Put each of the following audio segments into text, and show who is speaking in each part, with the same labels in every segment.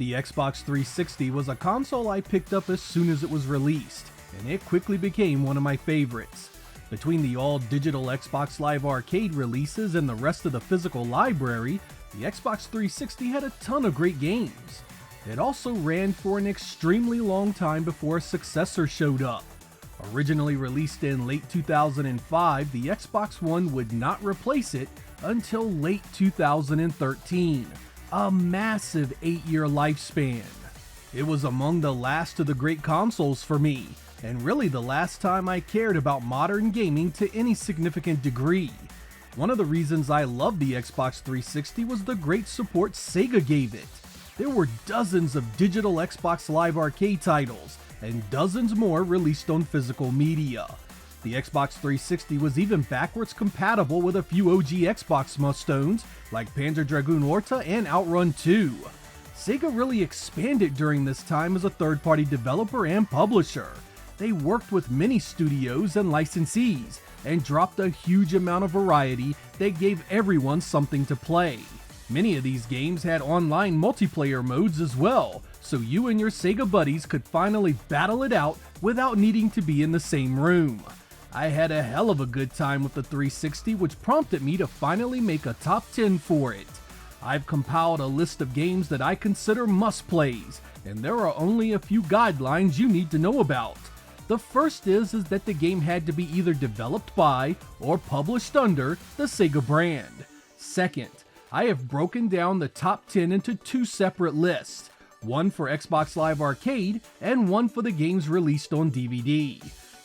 Speaker 1: The Xbox 360 was a console I picked up as soon as it was released, and it quickly became one of my favorites. Between the all-digital Xbox Live Arcade releases and the rest of the physical library, the Xbox 360 had a ton of great games. It also ran for an extremely long time before a successor showed up. Originally released in late 2005, the Xbox One would not replace it until late 2013. A massive 8-year lifespan. It was among the last of the great consoles for me, and really the last time I cared about modern gaming to any significant degree. One of the reasons I loved the Xbox 360 was the great support Sega gave it. There were dozens of digital Xbox Live Arcade titles, and dozens more released on physical media. The Xbox 360 was even backwards compatible with a few OG Xbox must-owns like Panzer Dragoon Orta and Outrun 2. Sega really expanded during this time as a third-party developer and publisher. They worked with many studios and licensees, and dropped a huge amount of variety that gave everyone something to play. Many of these games had online multiplayer modes as well, so you and your Sega buddies could finally battle it out without needing to be in the same room. I had a hell of a good time with the 360, which prompted me to finally make a top 10 for it. I've compiled a list of games that I consider must-plays, and there are only a few guidelines you need to know about. The first is that the game had to be either developed by or published under the Sega brand. Second, I have broken down the top 10 into two separate lists, one for Xbox Live Arcade and one for the games released on DVD.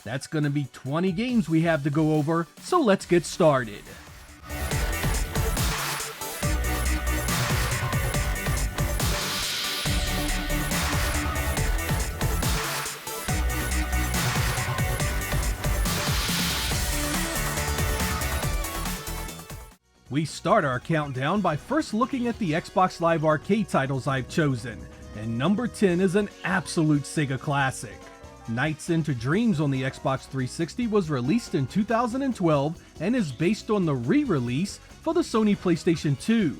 Speaker 1: That's gonna be 20 games we have to go over, so let's get started. We start our countdown by first looking at the Xbox Live Arcade titles I've chosen, and number 10 is an absolute Sega classic. Nights into Dreams on the Xbox 360 was released in 2012 and is based on the re-release for the Sony PlayStation 2.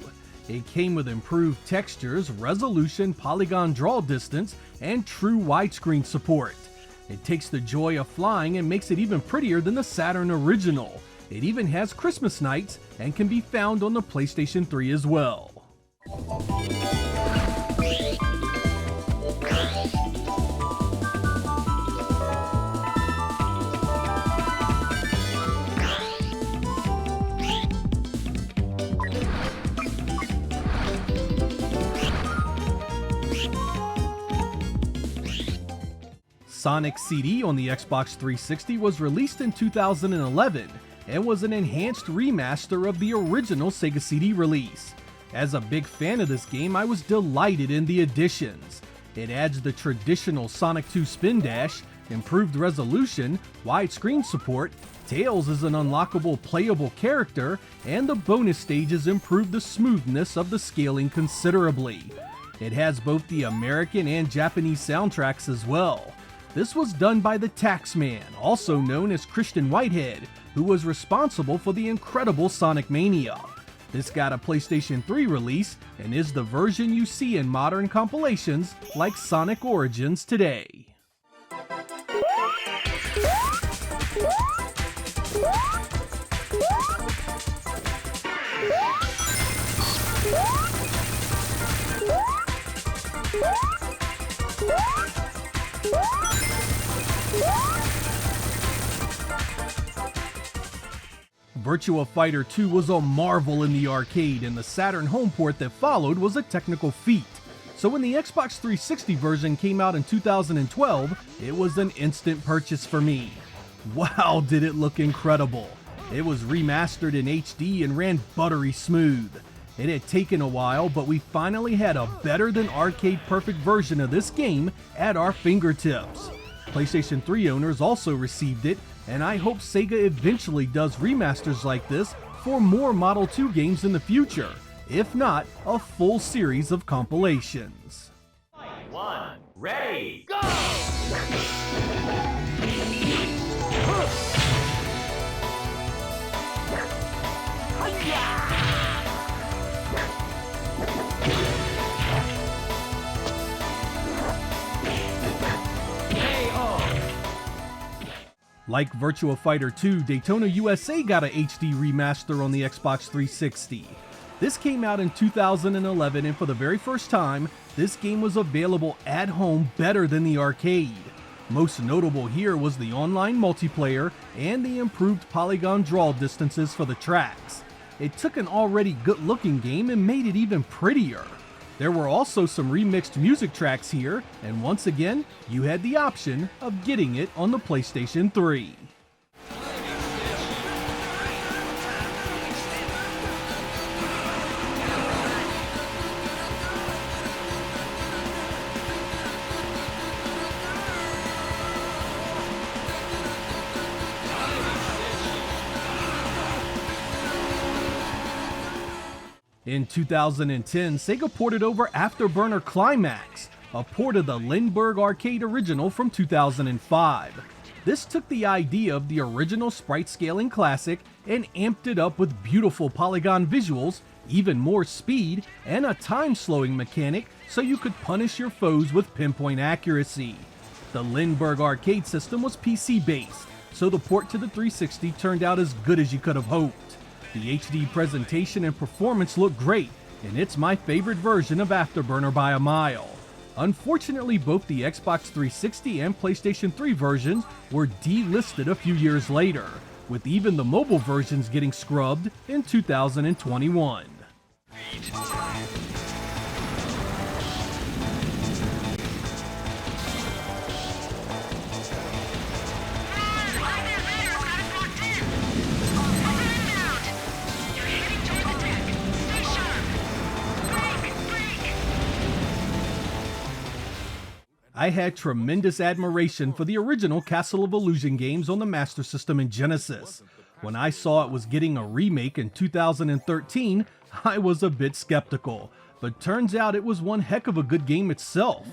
Speaker 1: It came with improved textures, resolution, polygon draw distance, and true widescreen support. It takes the joy of flying and makes it even prettier than the Saturn original. It even has Christmas nights and can be found on the PlayStation 3 as well. Sonic CD on the Xbox 360 was released in 2011 and was an enhanced remaster of the original Sega CD release. As a big fan of this game, I was delighted in the additions. It adds the traditional Sonic 2 spin dash, improved resolution, widescreen support, Tails is an unlockable playable character, and the bonus stages improve the smoothness of the scaling considerably. It has both the American and Japanese soundtracks as well. This was done by the Taxman, also known as Christian Whitehead, who was responsible for the incredible Sonic Mania. This got a PlayStation 3 release and is the version you see in modern compilations like Sonic Origins today. Virtua Fighter 2 was a marvel in the arcade, and the Saturn home port that followed was a technical feat. So when the Xbox 360 version came out in 2012, it was an instant purchase for me. Wow, did it look incredible. It was remastered in HD and ran buttery smooth. It had taken a while, but we finally had a better than arcade perfect version of this game at our fingertips. PlayStation 3 owners also received it, and I hope Sega eventually does remasters like this for more Model 2 games in the future, if not a full series of compilations.
Speaker 2: 1, ready, go!
Speaker 1: Like Virtua Fighter 2, Daytona USA got a HD remaster on the Xbox 360. This came out in 2011, and for the very first time, this game was available at home better than the arcade. Most notable here was the online multiplayer and the improved polygon draw distances for the tracks. It took an already good-looking game and made it even prettier. There were also some remixed music tracks here, and once again, you had the option of getting it on the PlayStation 3. In 2010, Sega ported over Afterburner Climax, a port of the Lindbergh arcade original from 2005. This took the idea of the original sprite scaling classic and amped it up with beautiful polygon visuals, even more speed, and a time slowing mechanic so you could punish your foes with pinpoint accuracy. The Lindbergh arcade system was PC based, so the port to the 360 turned out as good as you could have hoped. The HD presentation and performance look great, and it's my favorite version of Afterburner by a mile. Unfortunately, both the Xbox 360 and PlayStation 3 versions were delisted a few years later, with even the mobile versions getting scrubbed in 2021. I had tremendous admiration for the original Castle of Illusion games on the Master System and Genesis. When I saw it was getting a remake in 2013, I was a bit skeptical, but turns out it was one heck of a good game itself.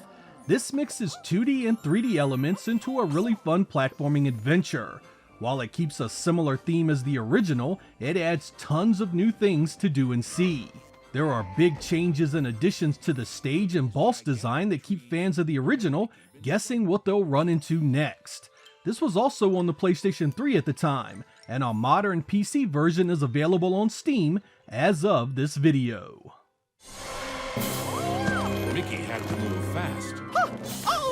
Speaker 1: This mixes 2D and 3D elements into a really fun platforming adventure. While it keeps a similar theme as the original, it adds tons of new things to do and see. There are big changes and additions to the stage and boss design that keep fans of the original guessing what they'll run into next. This was also on the PlayStation 3 at the time, and a modern PC version is available on Steam as of this video.
Speaker 3: Mickey had it a little fast.
Speaker 4: Oh!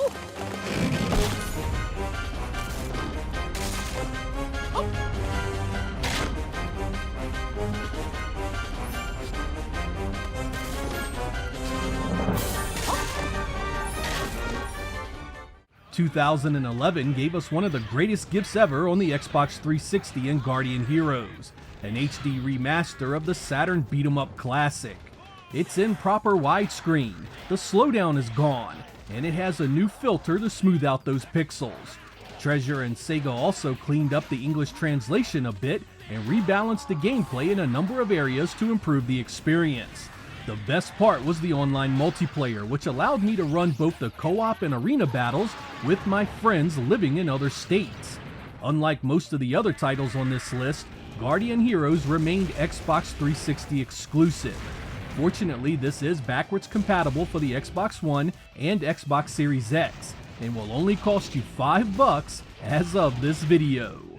Speaker 1: 2011 gave us one of the greatest gifts ever on the Xbox 360 and Guardian Heroes, an HD remaster of the Saturn beat-em-up classic. It's in proper widescreen, the slowdown is gone, and it has a new filter to smooth out those pixels. Treasure and Sega also cleaned up the English translation a bit and rebalanced the gameplay in a number of areas to improve the experience. The best part was the online multiplayer, which allowed me to run both the co-op and arena battles with my friends living in other states. Unlike most of the other titles on this list, Guardian Heroes remained Xbox 360 exclusive. Fortunately, this is backwards compatible for the Xbox One and Xbox Series X, and will only cost you $5 as of this video.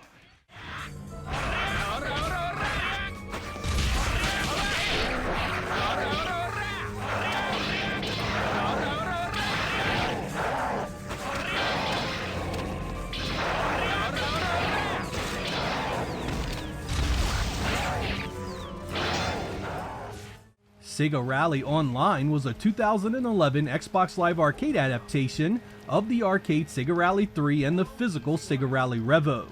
Speaker 1: Sega Rally Online was a 2011 Xbox Live Arcade adaptation of the arcade Sega Rally 3 and the physical Sega Rally Revo.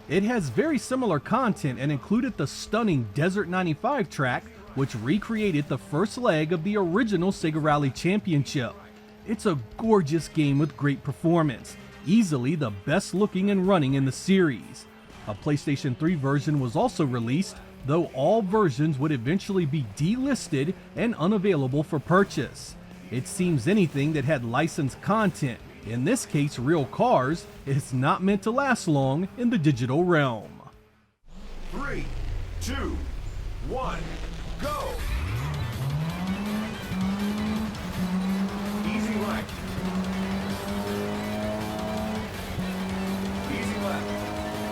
Speaker 1: It has very similar content and included the stunning Desert 95 track, which recreated the first leg of the original Sega Rally Championship. It's a gorgeous game with great performance, easily the best looking and running in the series. A PlayStation 3 version was also released, though all versions would eventually be delisted and unavailable for purchase. It seems anything that had licensed content, in this case real cars, is not meant to last long in the digital realm.
Speaker 3: 3, 2, 1, go! Easy right. Easy left.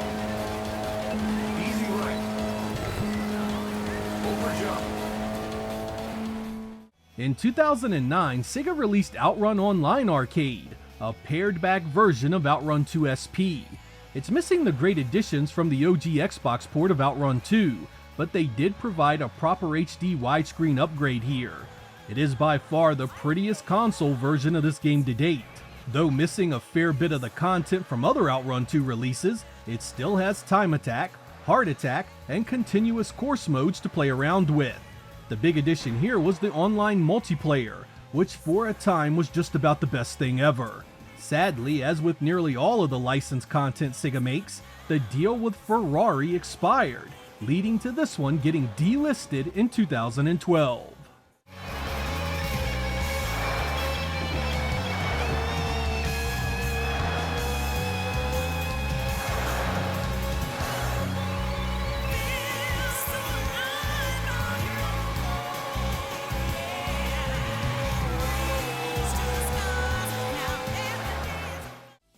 Speaker 1: In 2009, Sega released Outrun Online Arcade, a pared-back version of Outrun 2 SP. It's missing the great additions from the OG Xbox port of Outrun 2, but they did provide a proper HD widescreen upgrade here. It is by far the prettiest console version of this game to date. Though missing a fair bit of the content from other Outrun 2 releases, it still has time attack, heart attack, and continuous course modes to play around with. The big addition here was the online multiplayer, which for a time was just about the best thing ever. Sadly, as with nearly all of the licensed content Sega makes, the deal with Ferrari expired, leading to this one getting delisted in 2012.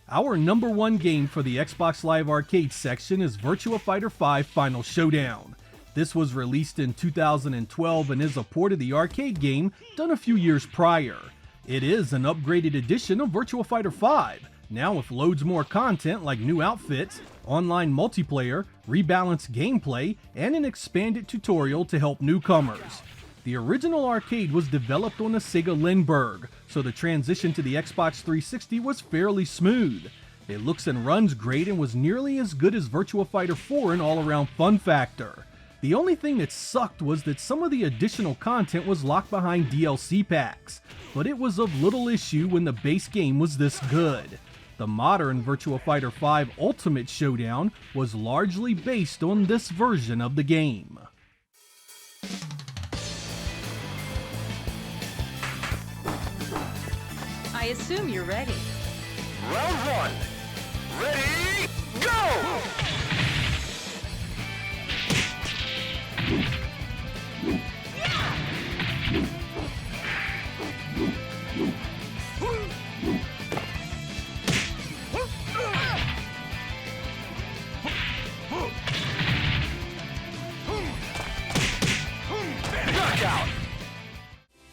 Speaker 1: Our number one game for the Xbox Live Arcade section is Virtua Fighter 5 Final Showdown. This was released in 2012 and is a port of the arcade game done a few years prior. It is an upgraded edition of Virtua Fighter 5, now with loads more content like new outfits, online multiplayer, rebalanced gameplay, and an expanded tutorial to help newcomers. The original arcade was developed on the Sega Lindbergh, so the transition to the Xbox 360 was fairly smooth. It looks and runs great and was nearly as good as Virtua Fighter 4 in all-around fun factor. The only thing that sucked was that some of the additional content was locked behind DLC packs, but it was of little issue when the base game was this good. The modern Virtua Fighter 5 Ultimate Showdown was largely based on this version of the game.
Speaker 4: I assume you're ready.
Speaker 2: Round 1. Ready, go! Knockout!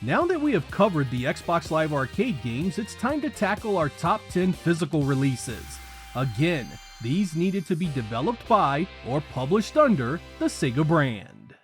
Speaker 1: Now that we have covered the Xbox Live Arcade games, it's time to tackle our top 10 physical releases. Again, these needed to be developed by or published under the Sega brand.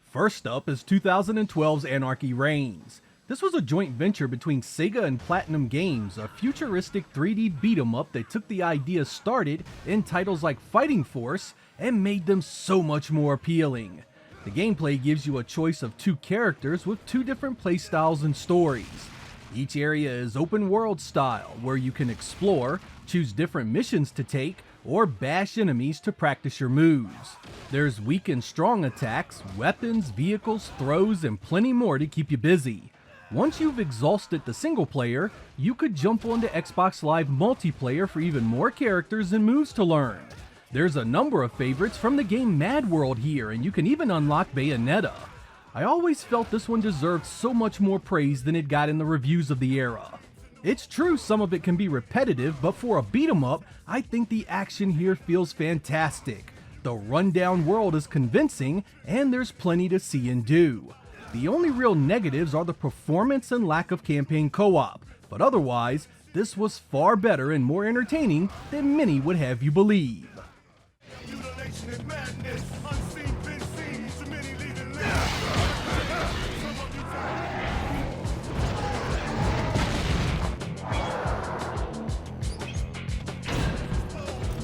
Speaker 1: First up is 2012's Anarchy Reigns. This was a joint venture between Sega and Platinum Games, a futuristic 3D beat-em-up that took the idea started in titles like Fighting Force and made them so much more appealing. The gameplay gives you a choice of two characters with two different playstyles and stories. Each area is open world style, where you can explore, choose different missions to take, or bash enemies to practice your moves. There's weak and strong attacks, weapons, vehicles, throws, and plenty more to keep you busy. Once you've exhausted the single player, you could jump onto Xbox Live multiplayer for even more characters and moves to learn. There's a number of favorites from the game Mad World here, and you can even unlock Bayonetta. I always felt this one deserved so much more praise than it got in the reviews of the era. It's true some of it can be repetitive, but for a beat 'em up, I think the action here feels fantastic. The rundown world is convincing, and there's plenty to see and do. The only real negatives are the performance and lack of campaign co-op, but otherwise, this was far better and more entertaining than many would have you believe.
Speaker 3: Mutilation and madness, unseen, been seen, too many leaving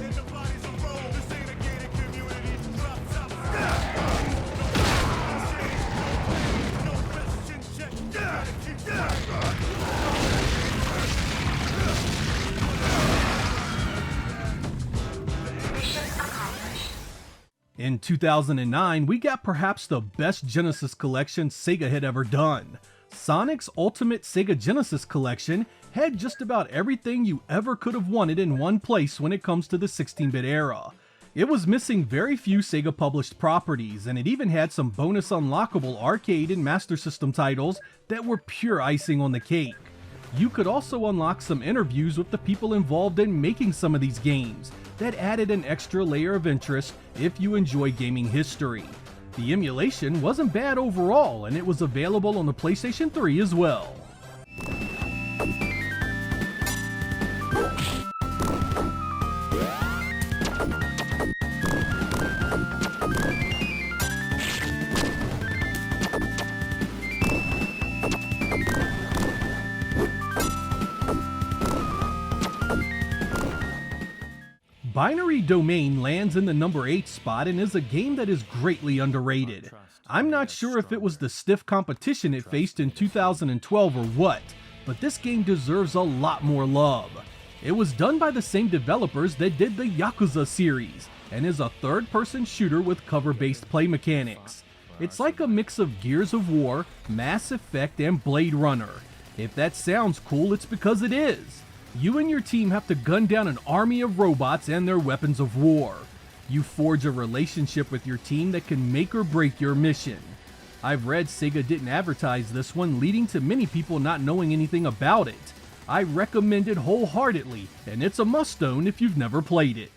Speaker 3: and the bodies of roll, this ain't a gated community. Drop top, no question check.
Speaker 1: In 2009, we got perhaps the best Genesis collection Sega had ever done. Sonic's Ultimate Sega Genesis collection had just about everything you ever could have wanted in one place when it comes to the 16-bit era. It was missing very few Sega published properties, and it even had some bonus unlockable arcade and Master System titles that were pure icing on the cake. You could also unlock some interviews with the people involved in making some of these games that added an extra layer of interest if you enjoy gaming history. The emulation wasn't bad overall, and it was available on the PlayStation 3 as well. Binary Domain lands in the number 8 spot and is a game that is greatly underrated. I'm not sure if it was the stiff competition it faced in 2012 or what, but this game deserves a lot more love. It was done by the same developers that did the Yakuza series, and is a third-person shooter with cover-based play mechanics. It's like a mix of Gears of War, Mass Effect, and Blade Runner. If that sounds cool, it's because it is. You and your team have to gun down an army of robots and their weapons of war. You forge a relationship with your team that can make or break your mission. I've read Sega didn't advertise this one, leading to many people not knowing anything about it. I recommend it wholeheartedly, and it's a must-own if you've never played it.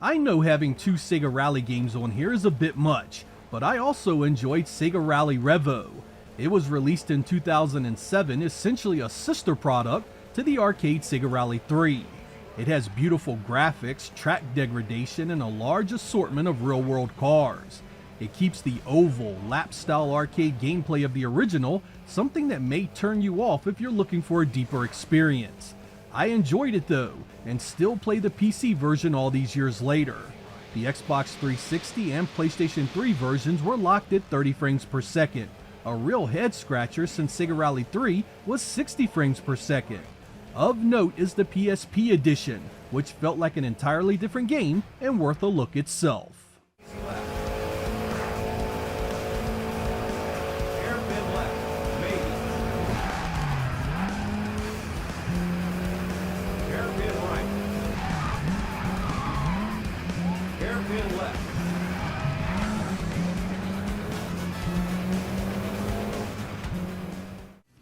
Speaker 1: I know having 2 Sega Rally games on here is a bit much, but I also enjoyed Sega Rally Revo. It was released in 2007, essentially a sister product to the arcade Sega Rally 3. It has beautiful graphics, track degradation, and a large assortment of real-world cars. It keeps the oval, lap-style arcade gameplay of the original, something that may turn you off if you're looking for a deeper experience. I enjoyed it though, and still play the PC version all these years later. The Xbox 360 and PlayStation 3 versions were locked at 30 frames per second, a real head scratcher since Sega Rally 3 was 60 frames per second. Of note is the PSP edition, which felt like an entirely different game and worth a look itself.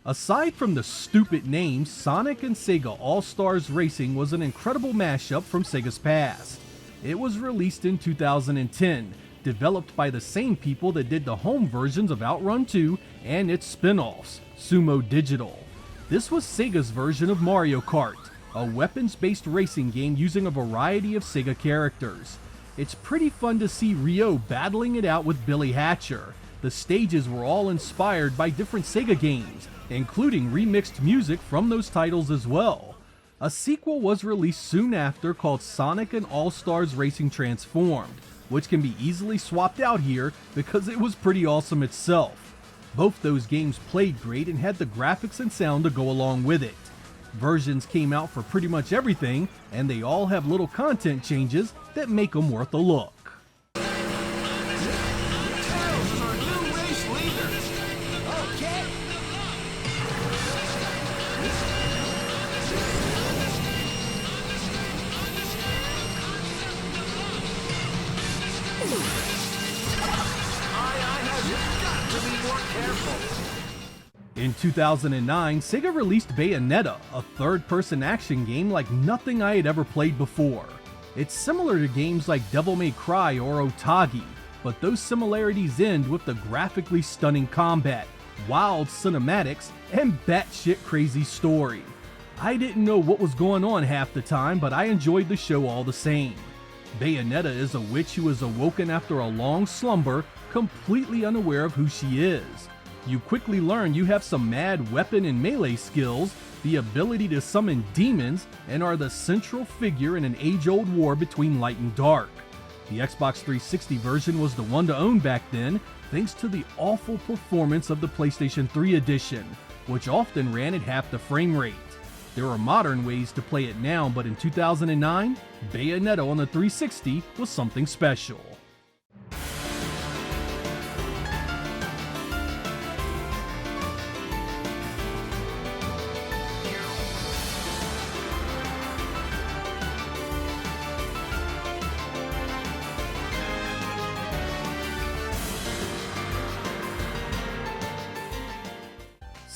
Speaker 1: Aside from the stupid names, Sonic and Sega Allstars Racing was an incredible mashup from Sega's past. It was released in 2010, developed by the same people that did the home versions of Outrun 2 and its spin-offs, Sumo Digital. This was Sega's version of Mario Kart, a weapons-based racing game using a variety of Sega characters. It's pretty fun to see Ryo battling it out with Billy Hatcher. The stages were all inspired by different Sega games, including remixed music from those titles as well. A sequel was released soon after called Sonic and All-Stars Racing Transformed, which can be easily swapped out here because it was pretty awesome itself. Both those games played great and had the graphics and sound to go along with it. Versions came out for pretty much everything, and they all have little content changes that make them worth a look. In 2009, Sega released Bayonetta, a third-person action game like nothing I had ever played before. It's similar to games like Devil May Cry or Otage, but those similarities end with the graphically stunning combat, wild cinematics, and batshit crazy story. I didn't know what was going on half the time, but I enjoyed the show all the same. Bayonetta is a witch who is awoken after a long slumber, completely unaware of who she is. You quickly learn you have some mad weapon and melee skills, the ability to summon demons, and are the central figure in an age-old war between light and dark. The Xbox 360 version was the one to own back then, thanks to the awful performance of the PlayStation 3 edition, which often ran at half the frame rate. There are modern ways to play it now, but in 2009, Bayonetta on the 360 was something special.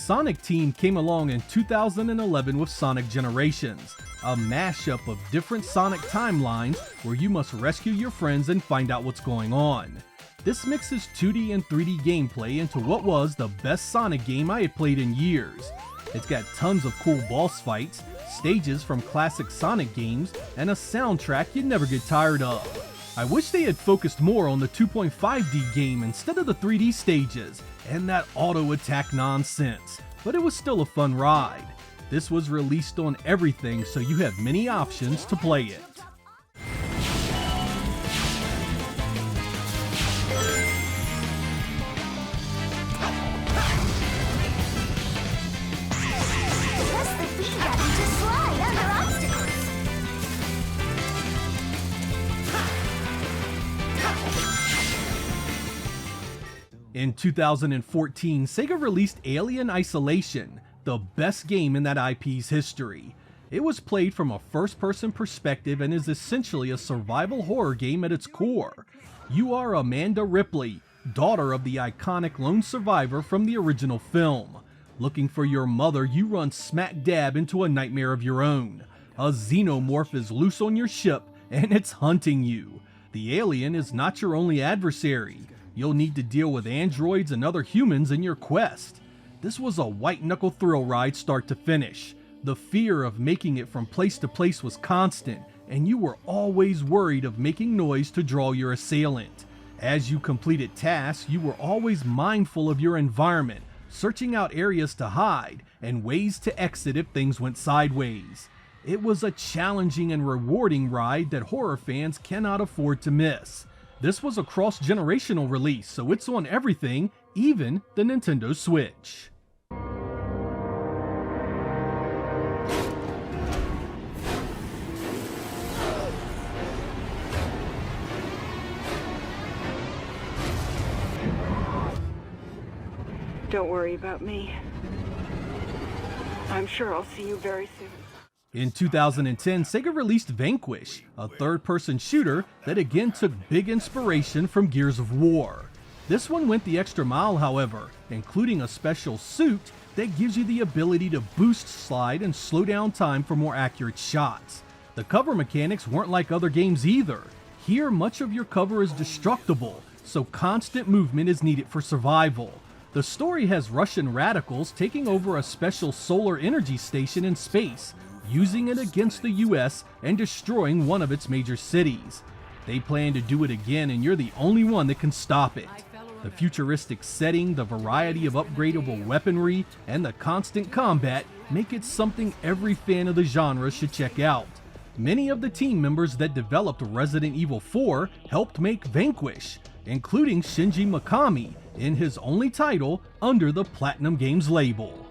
Speaker 1: Sonic team came along in 2011 with Sonic Generations, a mashup of different Sonic timelines where you must rescue your friends and find out what's going on. This mixes 2D and 3D gameplay into what was the best Sonic game I had played in years. It's got tons of cool boss fights, stages from classic Sonic games, and a soundtrack you'd never get tired of. I wish they had focused more on the 2.5D game instead of the 3D stages, and that auto attack nonsense, but it was still a fun ride. This was released on everything, so you have many options to play it. In 2014, Sega released Alien Isolation, the best game in that IP's history. It was played from a first-person perspective and is essentially a survival horror game at its core. You are Amanda Ripley, daughter of the iconic lone survivor from the original film. Looking for your mother, you run smack dab into a nightmare of your own. A xenomorph is loose on your ship, and it's hunting you. The alien is not your only adversary. You'll need to deal with androids and other humans in your quest. This was a white-knuckle thrill ride start to finish. The fear of making it from place to place was constant, and you were always worried of making noise to draw your assailant. As you completed tasks, you were always mindful of your environment, searching out areas to hide and ways to exit if things went sideways. It was a challenging and rewarding ride that horror fans cannot afford to miss. This was a cross-generational release, so it's on everything, even the Nintendo Switch.
Speaker 5: Don't worry about me. I'm sure I'll see you very soon.
Speaker 1: In 2010, Sega released Vanquish, a third-person shooter that again took big inspiration from Gears of War. This one went the extra mile, however, including a special suit that gives you the ability to boost slide and slow down time for more accurate shots. The cover mechanics weren't like other games either. Here, much of your cover is destructible, so constant movement is needed for survival. The story has Russian radicals taking over a special solar energy station in space, using it against the US and destroying one of its major cities. They plan to do it again, and you're the only one that can stop it. The futuristic setting, the variety of upgradable weaponry, and the constant combat make it something every fan of the genre should check out. Many of the team members that developed Resident Evil 4 helped make Vanquish, including Shinji Mikami in his only title under the Platinum Games label.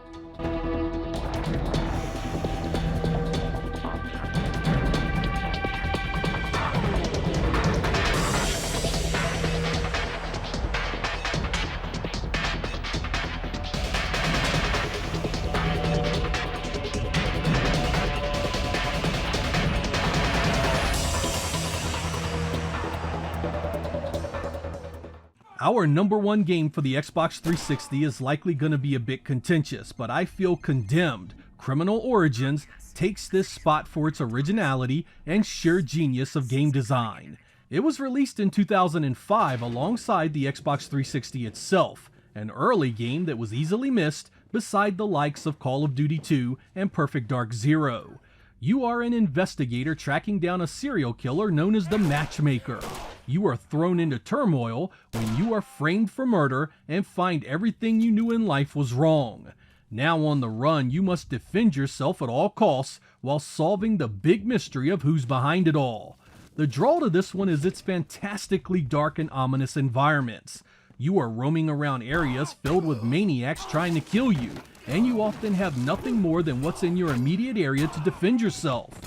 Speaker 1: Our number one game for the Xbox 360 is likely going to be a bit contentious, but I feel Condemned, Criminal Origins takes this spot for its originality and sheer genius of game design. It was released in 2005 alongside the Xbox 360 itself, an early game that was easily missed beside the likes of Call of Duty 2 and Perfect Dark Zero. You are an investigator tracking down a serial killer known as the Matchmaker. You are thrown into turmoil when you are framed for murder and find everything you knew in life was wrong. Now on the run, you must defend yourself at all costs while solving the big mystery of who's behind it all. The draw to this one is its fantastically dark and ominous environments. You are roaming around areas filled with maniacs trying to kill you, and you often have nothing more than what's in your immediate area to defend yourself.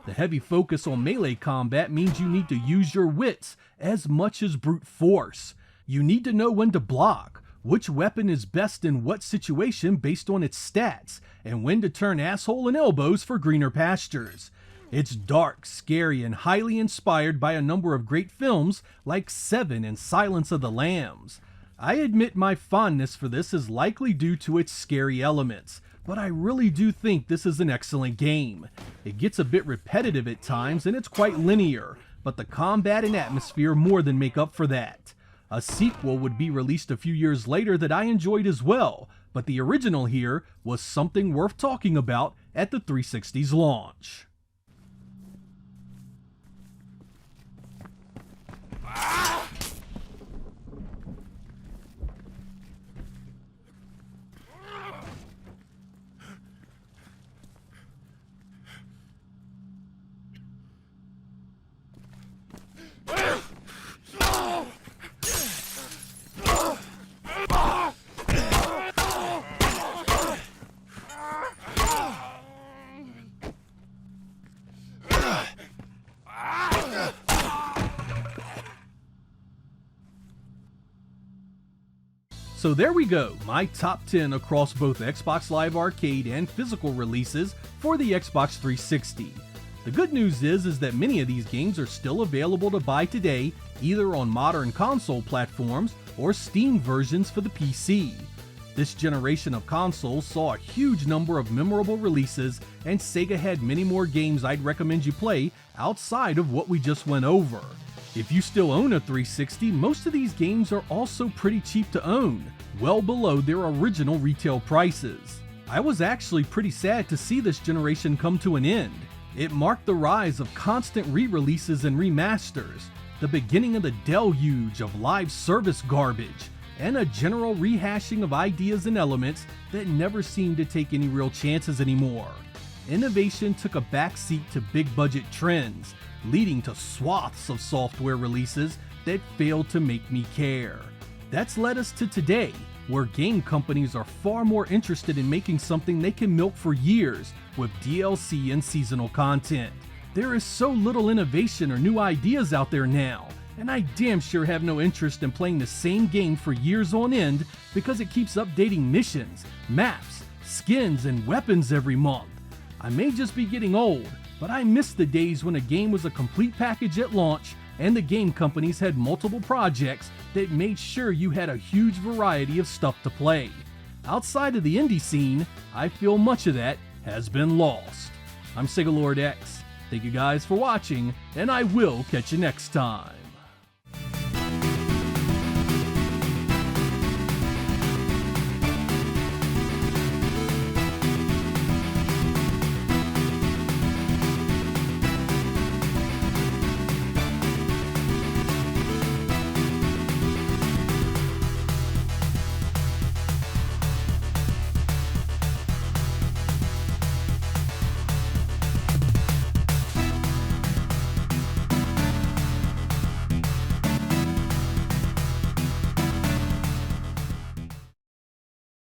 Speaker 1: The heavy focus on melee combat means you need to use your wits as much as brute force. You need to know when to block, which weapon is best in what situation based on its stats, and when to turn asshole and elbows for greener pastures. It's dark, scary, and highly inspired by a number of great films like Seven and Silence of the Lambs. I admit my fondness for this is likely due to its scary elements, but I really do think this is an excellent game. It gets a bit repetitive at times and it's quite linear, but the combat and atmosphere more than make up for that. A sequel would be released a few years later that I enjoyed as well, but the original here was something worth talking about at the 360's launch. So there we go, my top 10 across both Xbox Live Arcade and physical releases for the Xbox 360. The good news is that many of these games are still available to buy today, either on modern console platforms or Steam versions for the PC. This generation of consoles saw a huge number of memorable releases, and Sega had many more games I'd recommend you play outside of what we just went over. If you still own a 360, most of these games are also pretty cheap to own, well below their original retail prices. I was actually pretty sad to see this generation come to an end. It marked the rise of constant re-releases and remasters, the beginning of the deluge of live service garbage, and a general rehashing of ideas and elements that never seemed to take any real chances anymore. Innovation took a backseat to big budget trends, leading to swaths of software releases that failed to make me care. That's led us to today, where game companies are far more interested in making something they can milk for years with DLC and seasonal content. There is so little innovation or new ideas out there now, and I damn sure have no interest in playing the same game for years on end because it keeps updating missions, maps, skins, and weapons every month. I may just be getting old, but I miss the days when a game was a complete package at launch and the game companies had multiple projects that made sure you had a huge variety of stuff to play. Outside of the indie scene, I feel much of that has been lost. I'm Sega Lord X. Thank you guys for watching, and I will catch you next time.